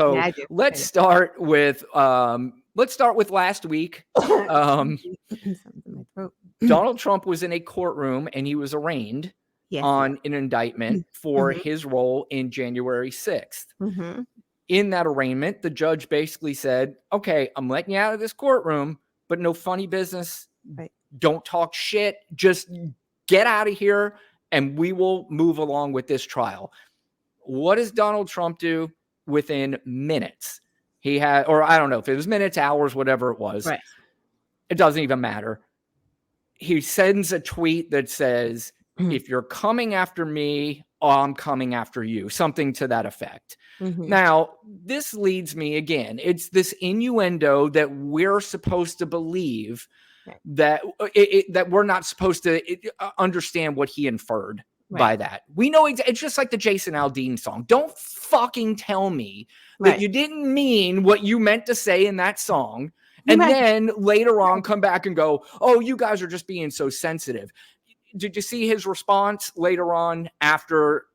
So Yeah, I do. let's start with last week. Something in my throat. Donald Trump was in a courtroom and he was arraigned Yes. on an indictment for Mhm. his role in January 6th. Mm-hmm. In that arraignment, the judge basically said, okay, I'm letting you out of this courtroom, but no funny business. Right. Don't talk shit. Just get out of here and we will move along with this trial. What does Donald Trump do? Within minutes, he had, or I don't know if it was minutes, hours, whatever it was. Right. It doesn't even matter. He sends a tweet that says, if you're coming after me, I'm coming after you, something to that effect. Mm-hmm. Now, this leads me again, it's this innuendo that we're supposed to believe that that we're not supposed to understand what he inferred by that. We know it's just like the Jason Aldean song. Don't fucking tell me that you didn't mean what you meant to say in that song. And then later on come back and go, oh, you guys are just being so sensitive. Did you see his response later on after?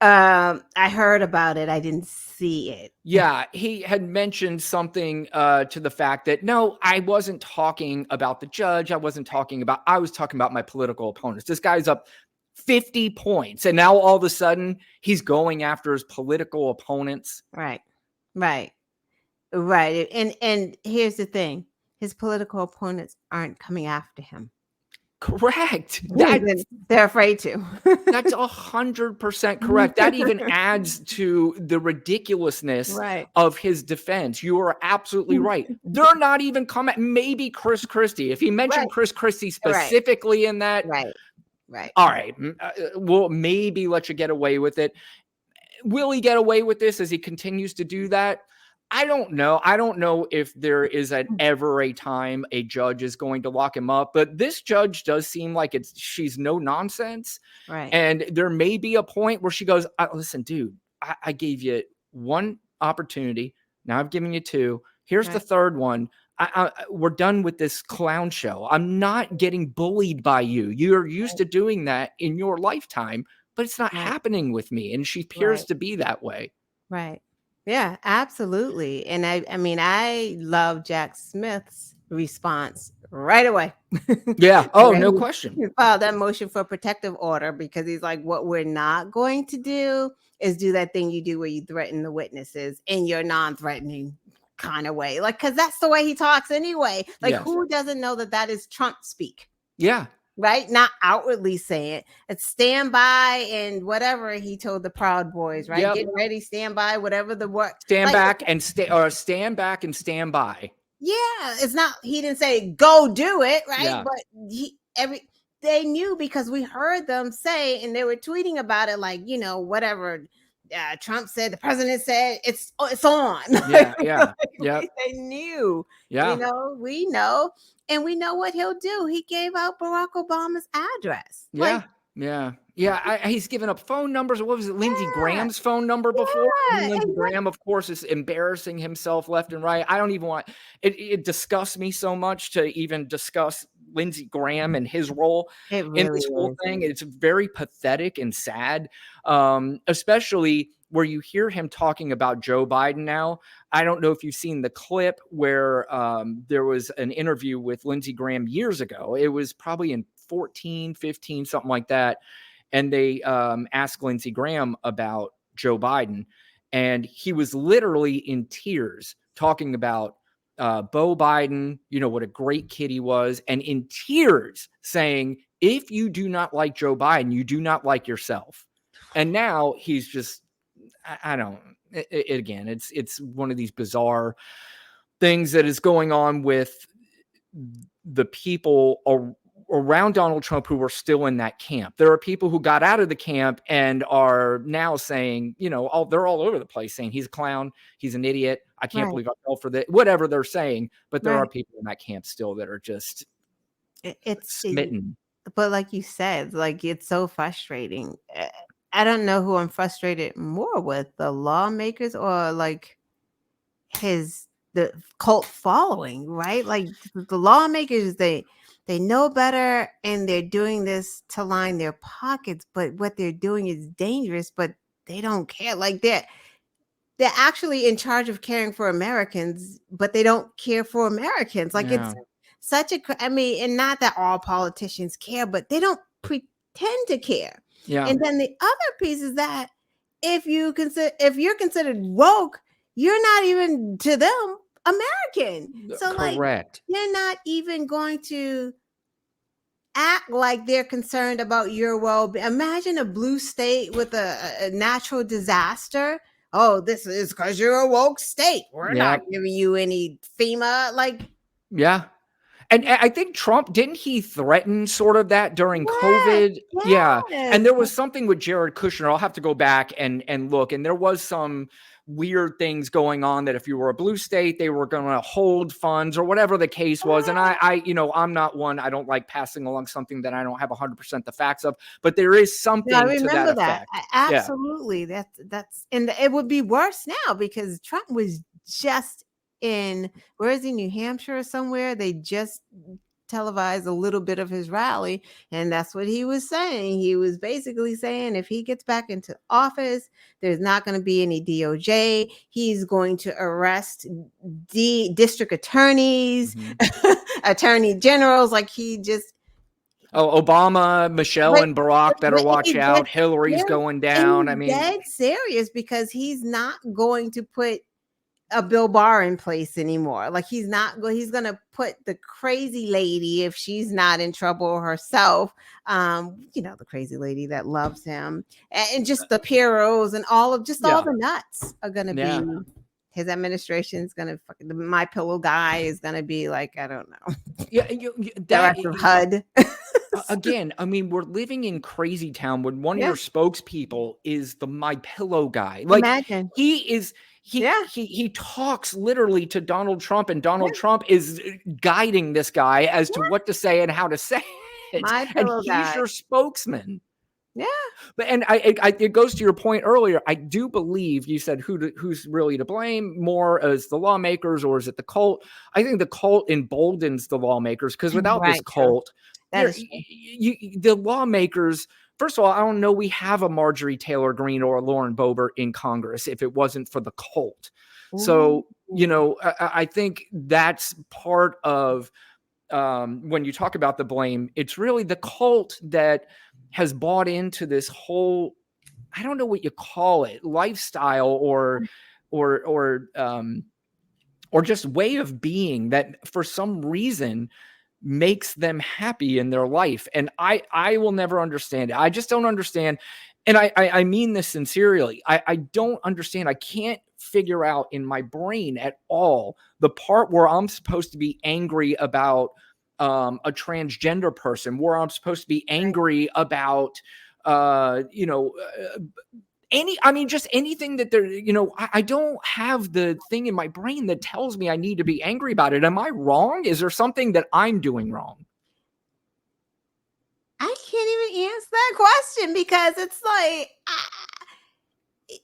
I heard about it. I didn't see it. Yeah, he had mentioned something to the fact that, no, I wasn't talking about the judge. I was talking about my political opponents. This guy's up 50 points. And now all of a sudden he's going after his political opponents. Right. And here's the thing. His political opponents aren't coming after him. Correct. They're afraid to. That's 100% correct. That even adds to the ridiculousness of his defense. You are absolutely right. They're not even coming. Maybe Chris Christie. If he mentioned Chris Christie specifically in that, right. All right, we'll maybe let you get away with it. Will he get away with this as he continues to do that? I don't know. I don't know if there is ever a time a judge is going to lock him up, but this judge does seem like she's no nonsense. Right. And there may be a point where she goes, listen, dude, I gave you one opportunity. Now I've given you two. Here's the third one. We're done with this clown show. I'm not getting bullied by you. You're used to doing that in your lifetime, but it's not happening with me. And she appears to be that way. Right. Yeah, absolutely. And I mean, I love Jack Smith's response right away. Yeah. Oh, no question. He filed that motion for protective order because he's like, what we're not going to do is do that thing you do where you threaten the witnesses in your non-threatening kind of way. Like, because that's the way he talks anyway. Like, who doesn't know that is Trump speak? Yeah. Right? Not outwardly saying it. It's stand by and whatever he told the Proud Boys, right? Get ready, stand by, whatever the word. Stand back and stand back and stand by. Yeah, it's not, he didn't say go do it, right? Yeah. But they knew because we heard them say, and they were tweeting about it, like, you know, whatever Trump said, the president said, it's on. Yeah. They knew. Yeah. You know, we know. And we know what he'll do. He gave out Barack Obama's address. Yeah. He's given up phone numbers. What was it? Lindsey Graham's phone number before? Lindsey Graham, of course, is embarrassing himself left and right. I don't even want it disgusts me so much to even discuss Lindsey Graham and his role in this whole thing. It's very pathetic and sad, especially where you hear him talking about Joe Biden now. I don't know if you've seen the clip where there was an interview with Lindsey Graham years ago. It was probably in 14, 15, something like that. And they asked Lindsey Graham about Joe Biden. And he was literally in tears talking about Beau Biden, you know, what a great kid he was. And in tears saying, if you do not like Joe Biden, you do not like yourself. And now he's just, again, it's one of these bizarre things that is going on with the people around Donald Trump who were still in that camp. There are people who got out of the camp and are now saying, you know, they're all over the place saying he's a clown, he's an idiot, I can't believe I fell for that, whatever they're saying. But there are people in that camp still that are just smitten. But like you said, like, it's so frustrating. I don't know who I'm frustrated more with, the lawmakers or like the cult following, right? Like the lawmakers, they know better and they're doing this to line their pockets, but what they're doing is dangerous, but they don't care. Like they're actually in charge of caring for Americans, but they don't care for Americans. Like Yeah. it's such a, I mean, and not that all politicians care, but they don't pretend to care. Yeah. And then the other piece is that if you're considered woke, you're not even to them American. So like Correct. you're not even going to act like they're concerned about your well-being. Imagine a blue state with a natural disaster. Oh, this is because you're a woke state. We're Yeah. not giving you any FEMA. Like, Yeah. And I think Trump, didn't he threaten sort of that during yes, COVID? Yeah. yes. And there was something with Jared Kushner. I'll have to go back and look. And there was some weird things going on that if you were a blue state, they were going to hold funds or whatever the case was. And I, you know, I'm not one, I don't like passing along something that I don't have 100% the facts of, but there is something I to remember that effect. Yeah. Absolutely. That's and it would be worse now because Trump was just in, where is he, New Hampshire or somewhere? They just televised a little bit of his rally, and that's what he was saying. He was basically saying if he gets back into office, there's not going to be any DOJ. He's going to arrest district attorneys, attorney generals. Like he just, Oh, Obama, Michelle, and Barack better watch out. Hillary's going down. I mean, dead serious because he's not going to put a Bill Barr in place anymore. Like he's going to put the crazy lady, if she's not in trouble herself, you know, the crazy lady that loves him, and just the Pierrots and all the nuts are going to be. His administration is going to, the My Pillow guy is going to be like, I don't know. Yeah, Director of HUD. Again, I mean, we're living in crazy town when one of your spokespeople is the My Pillow guy. Like, imagine. He talks literally to Donald Trump, and Donald Trump is guiding this guy as to what to say and how to say it. My Pillow and he's guy. your spokesman. Yeah. But and it goes to your point earlier. I do believe you said who's really to blame more, as the lawmakers or is it the cult? I think the cult emboldens the lawmakers because without this cult, the lawmakers. First of all, I don't know we have a Marjorie Taylor Greene or a Lauren Boebert in Congress if it wasn't for the cult. Ooh. So, you know, I think that's part of when you talk about the blame, it's really the cult that has bought into this whole, I don't know what you call it, lifestyle or just way of being that for some reason makes them happy in their life. And I will never understand it. I just don't understand. And I mean this sincerely. I don't understand. I can't figure out in my brain at all the part where I'm supposed to be angry about a transgender person, where I'm supposed to be angry about, just anything that they're, I don't have the thing in my brain that tells me I need to be angry about it. Am I wrong? Is there something that I'm doing wrong? I can't even answer that question because it's like,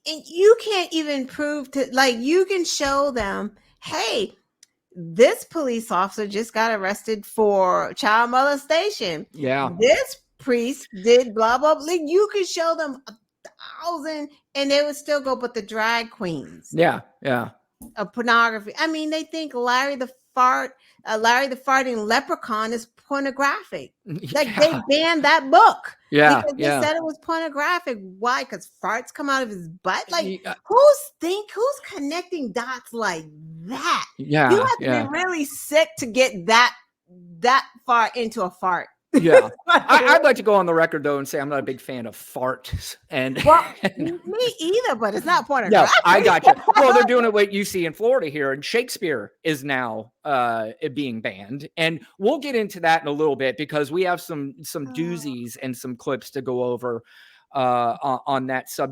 you can't even prove to, like, you can show them, hey, this police officer just got arrested for child molestation. Yeah. This priest did blah, blah, blah. You could show them 1,000 and they would still go, but the drag queens. Yeah. Yeah. Of pornography. I mean, they think Larry the farting leprechaun is pornographic. Like they banned that book. Yeah. Because they said it was pornographic. Why? Because farts come out of his butt. Like who's connecting dots like that? Yeah. You have to be really sick to get that far into a fart. Yeah. I'd like to go on the record though and say I'm not a big fan of farts. And me either, but it's not pornographic. Yeah, I got you. Well, they're doing it what you see in Florida here, and Shakespeare is now being banned. And we'll get into that in a little bit because we have some doozies and some clips to go over on that subject.